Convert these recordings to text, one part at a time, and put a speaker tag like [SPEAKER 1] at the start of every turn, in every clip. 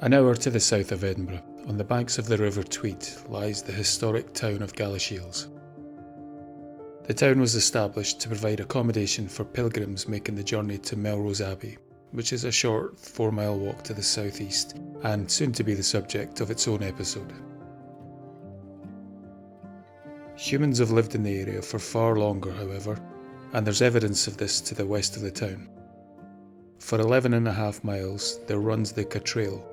[SPEAKER 1] An hour to the south of Edinburgh, on the banks of the River Tweed, lies the historic town of Galashiels. The town was established to provide accommodation for pilgrims making the journey to Melrose Abbey, which is a short 4-mile walk to the southeast and soon to be the subject of its own episode. Humans have lived in the area for far longer, however, and there's evidence of this to the west of the town. For 11.5 miles there runs the Trail,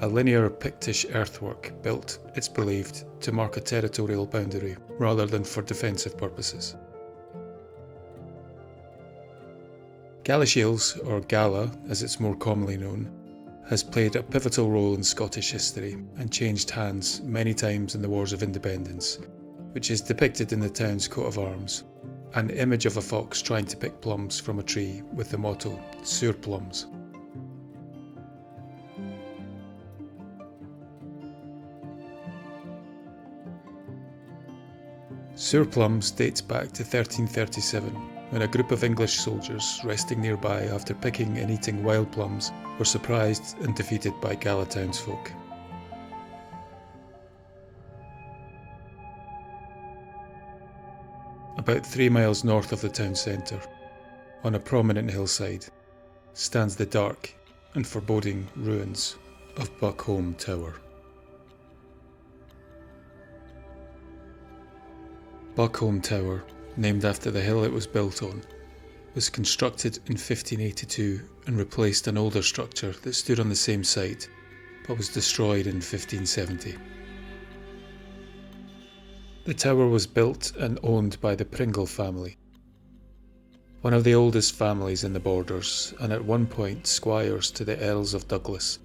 [SPEAKER 1] a linear Pictish earthwork built, it's believed, to mark a territorial boundary rather than for defensive purposes. Galashiels, or Gala as it's more commonly known, has played a pivotal role in Scottish history and changed hands many times in the Wars of Independence, which is depicted in the town's coat of arms, an image of a fox trying to pick plums from a tree with the motto, "Sour plums." Sour plums dates back to 1337, when a group of English soldiers resting nearby after picking and eating wild plums were surprised and defeated by Gala townsfolk. About 3 miles north of the town centre, on a prominent hillside, stands the dark and foreboding ruins of Buckholm Tower. Buckholm Tower, named after the hill it was built on, was constructed in 1582 and replaced an older structure that stood on the same site but was destroyed in 1570. The tower was built and owned by the Pringle family, one of the oldest families in the Borders, and at one point squires to the Earls of Douglas,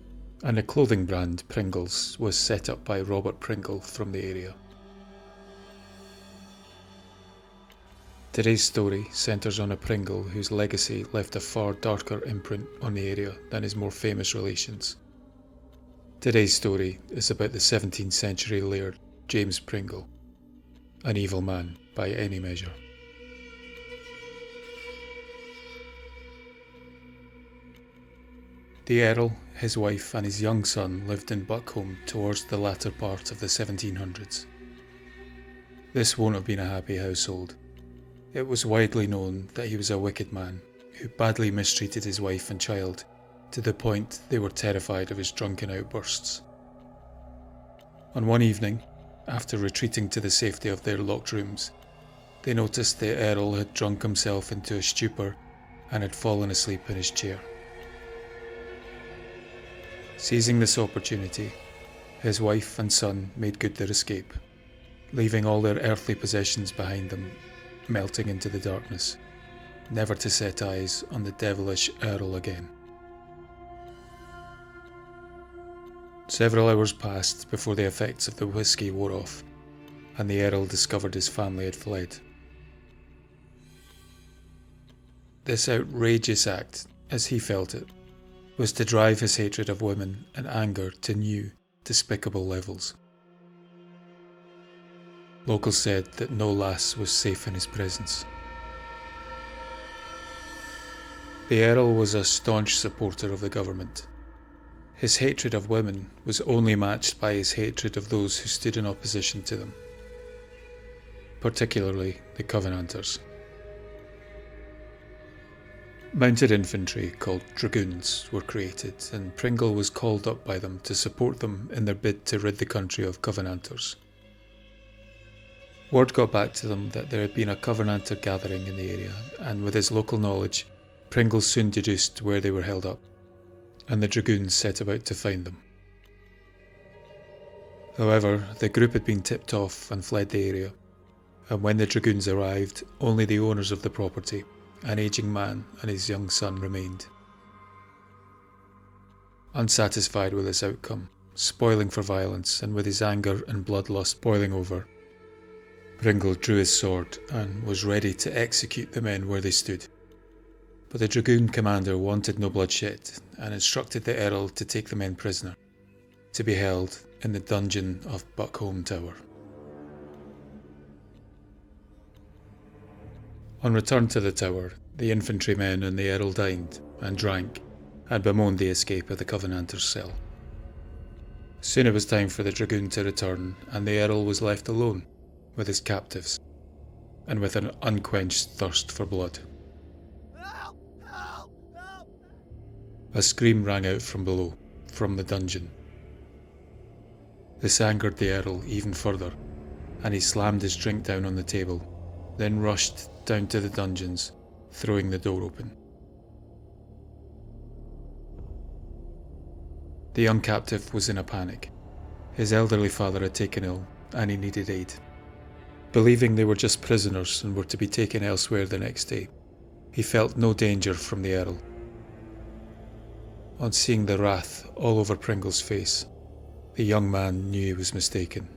[SPEAKER 1] and the clothing brand Pringles was set up by Robert Pringle from the area. Today's story centres on a Pringle whose legacy left a far darker imprint on the area than his more famous relations. Today's story is about the 17th century laird James Pringle, an evil man by any measure. The Earl, his wife and his young son lived in Buckholm towards the latter part of the 1700s. This won't have been a happy household. It was widely known that he was a wicked man who badly mistreated his wife and child to the point they were terrified of his drunken outbursts. On one evening, after retreating to the safety of their locked rooms, they noticed the Earl had drunk himself into a stupor and had fallen asleep in his chair. Seizing this opportunity, his wife and son made good their escape, leaving all their earthly possessions behind them, melting into the darkness, never to set eyes on the devilish Earl again. Several hours passed before the effects of the whisky wore off, and the Earl discovered his family had fled. This outrageous act, as he felt it, was to drive his hatred of women and anger to new, despicable levels. Locals said that no lass was safe in his presence. The Earl was a staunch supporter of the government. His hatred of women was only matched by his hatred of those who stood in opposition to them, particularly the Covenanters. Mounted infantry called dragoons were created, and Pringle was called up by them to support them in their bid to rid the country of Covenanters. Word got back to them that there had been a Covenanter gathering in the area, and with his local knowledge, Pringle soon deduced where they were held up, and the dragoons set about to find them. However, the group had been tipped off and fled the area, and when the dragoons arrived, only the owners of the property, an aging man and his young son, remained. Unsatisfied with this outcome, spoiling for violence, and with his anger and bloodlust boiling over, Pringle drew his sword and was ready to execute the men where they stood. But the dragoon commander wanted no bloodshed and instructed the Earl to take the men prisoner, to be held in the dungeon of Buckholm Tower. On return to the tower, the infantrymen and the Earl dined and drank and bemoaned the escape of the Covenanter's cell. Soon it was time for the dragoon to return, and the Earl was left alone with his captives, and with an unquenched thirst for blood. A scream rang out from below, from the dungeon. This angered the Earl even further, and he slammed his drink down on the table, then rushed down to the dungeons, throwing the door open. The young captive was in a panic. His elderly father had taken ill, and he needed aid. Believing they were just prisoners and were to be taken elsewhere the next day, he felt no danger from the Earl. On seeing the wrath all over Pringle's face, the young man knew he was mistaken.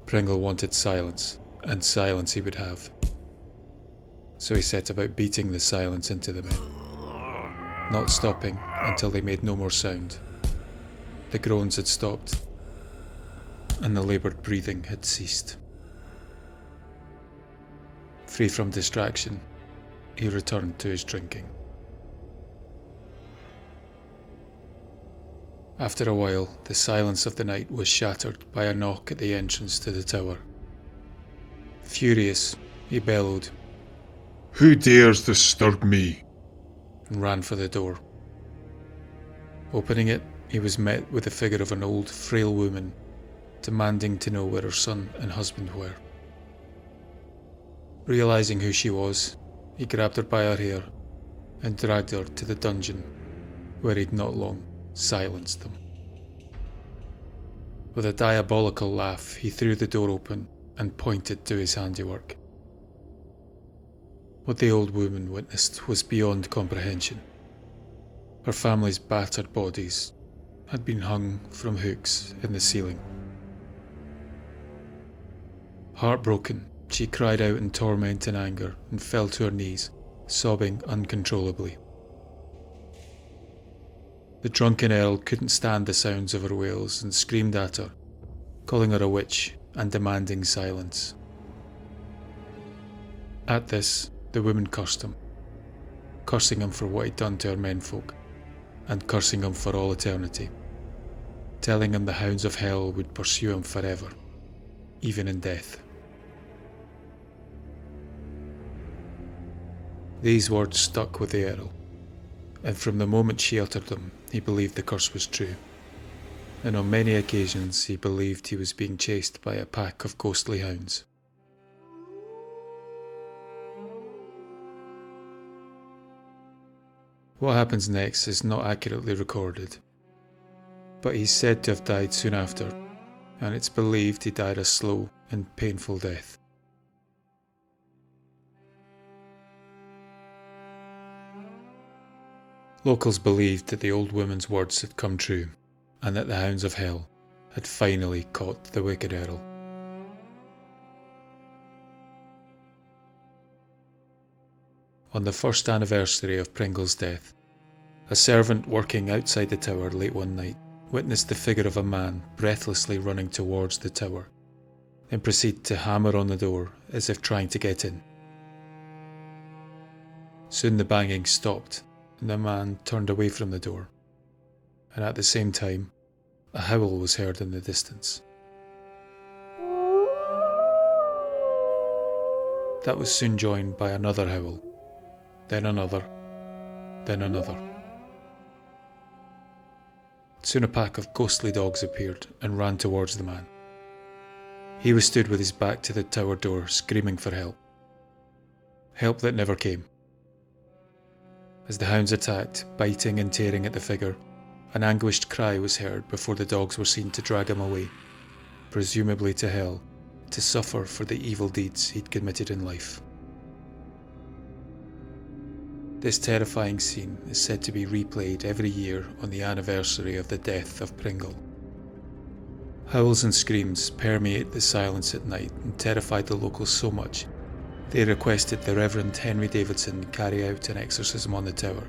[SPEAKER 1] Pringle wanted silence, and silence he would have. So he set about beating the silence into the men, not stopping until they made no more sound. The groans had stopped, and the laboured breathing had ceased. Free from distraction, he returned to his drinking. After a while, the silence of the night was shattered by a knock at the entrance to the tower. Furious, he bellowed,
[SPEAKER 2] "Who dares disturb me?"
[SPEAKER 1] and ran for the door. Opening it, he was met with the figure of an old, frail woman, demanding to know where her son and husband were. Realizing who she was, he grabbed her by her hair and dragged her to the dungeon, where he'd not long silenced them. With a diabolical laugh, he threw the door open and pointed to his handiwork. What the old woman witnessed was beyond comprehension. Her family's battered bodies had been hung from hooks in the ceiling. Heartbroken, she cried out in torment and anger and fell to her knees, sobbing uncontrollably. The drunken Earl couldn't stand the sounds of her wails and screamed at her, calling her a witch and demanding silence. At this, the woman cursed him, cursing him for what he'd done to her menfolk, and cursing him for all eternity, telling him the hounds of hell would pursue him forever, even in death. These words stuck with the Earl, and from the moment she uttered them, he believed the curse was true, and on many occasions he believed he was being chased by a pack of ghostly hounds. What happens next is not accurately recorded, but he's said to have died soon after, and it's believed he died a slow and painful death. Locals believed that the old woman's words had come true, and that the hounds of hell had finally caught the wicked Earl. On the first anniversary of Pringle's death, a servant working outside the tower late one night witnessed the figure of a man breathlessly running towards the tower, then proceed to hammer on the door as if trying to get in. Soon the banging stopped, and the man turned away from the door, and at the same time, a howl was heard in the distance. That was soon joined by another howl, then another, then another. Soon a pack of ghostly dogs appeared and ran towards the man. He was stood with his back to the tower door, screaming for help. Help that never came. As the hounds attacked, biting and tearing at the figure, an anguished cry was heard before the dogs were seen to drag him away, presumably to hell, to suffer for the evil deeds he'd committed in life. This terrifying scene is said to be replayed every year on the anniversary of the death of Pringle. Howls and screams permeate the silence at night and terrified the locals so much they requested the Reverend Henry Davidson carry out an exorcism on the tower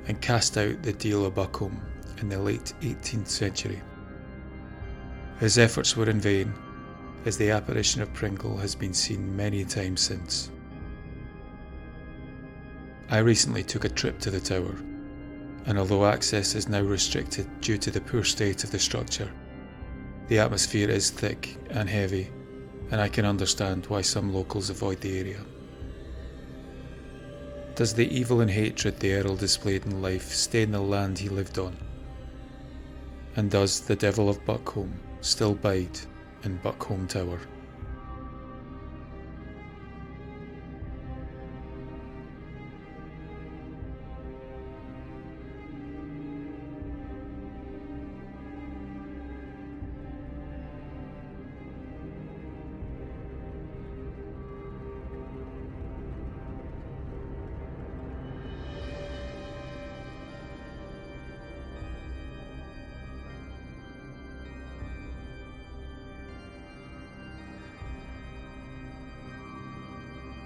[SPEAKER 1] and cast out the Deil of Buckholm in the late 18th century. His efforts were in vain, as the apparition of Pringle has been seen many times since. I recently took a trip to the tower, and although access is now restricted due to the poor state of the structure, the atmosphere is thick and heavy, and I can understand why some locals avoid the area. Does the evil and hatred the Earl displayed in life stay in the land he lived on? And does the Devil of Buckholm still bide in Buckholm Tower?